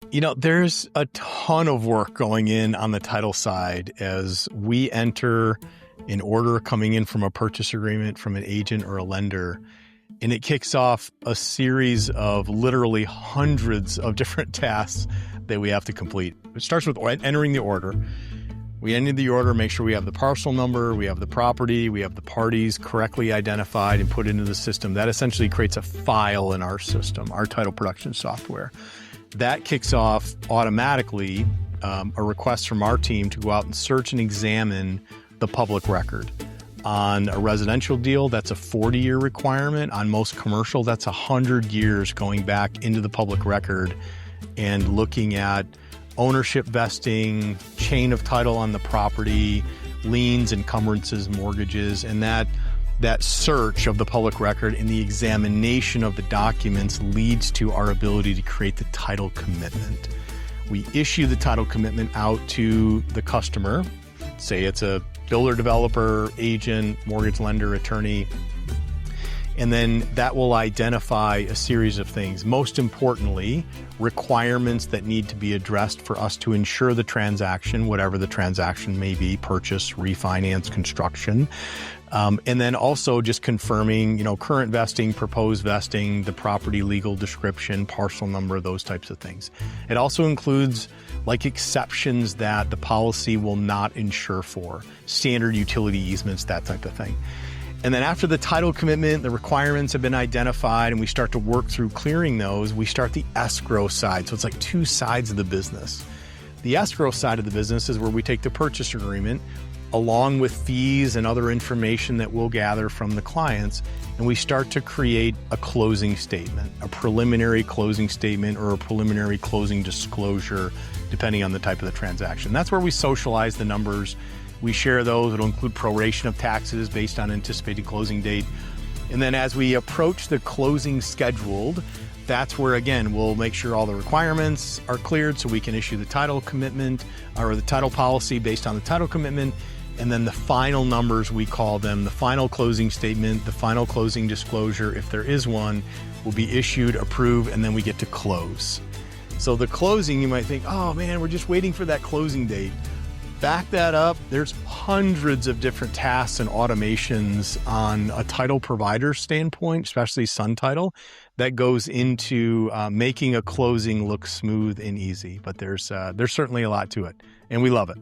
There's a ton of work going in on the title side as we enter an order coming in from a purchase agreement from an agent or a lender. And it kicks off a series of literally hundreds of different tasks that we have to complete. It starts with entering the order. We enter the order, make sure we have the parcel number, we have the property, we have the parties correctly identified and put into the system. That essentially creates a file in our system, our title production software. That kicks off automatically a request from our team to go out and search and examine the public record. On a residential deal, that's a 40-year requirement. On most commercial, that's 100 years going back into the public record and looking at ownership vesting, chain of title on the property, liens, encumbrances, mortgages, and that search of the public record and the examination of the documents leads to our ability to create the title commitment. We issue the title commitment out to the customer. Say it's a builder, developer, agent, mortgage lender, attorney, and then that will identify a series of things. Most importantly, requirements that need to be addressed for us to ensure the transaction, whatever the transaction may be, purchase, refinance, construction. And then also just confirming, current vesting, proposed vesting, the property legal description, parcel number, those types of things. It also includes exceptions that the policy will not insure for, standard utility easements, that type of thing. And then after the title commitment, the requirements have been identified and we start to work through clearing those, we start the escrow side. So it's like two sides of the business. The escrow side of the business is where we take the purchase agreement along with fees and other information that we'll gather from the clients, and we start to create a closing statement, a preliminary closing statement or a preliminary closing disclosure, depending on the type of the transaction. That's where we socialize the numbers. We share those. It'll include proration of taxes based on anticipated closing date. And then as we approach the closing scheduled, that's where, again, we'll make sure all the requirements are cleared so we can issue the title commitment or the title policy based on the title commitment. And then the final numbers, we call them, the final closing statement, the final closing disclosure, if there is one, will be issued, approved, and then we get to close. So the closing, you might think, oh man, we're just waiting for that closing date. Back that up, there's hundreds of different tasks and automations on a title provider standpoint, especially Sun Title, that goes into making a closing look smooth and easy. But there's certainly a lot to it, and we love it.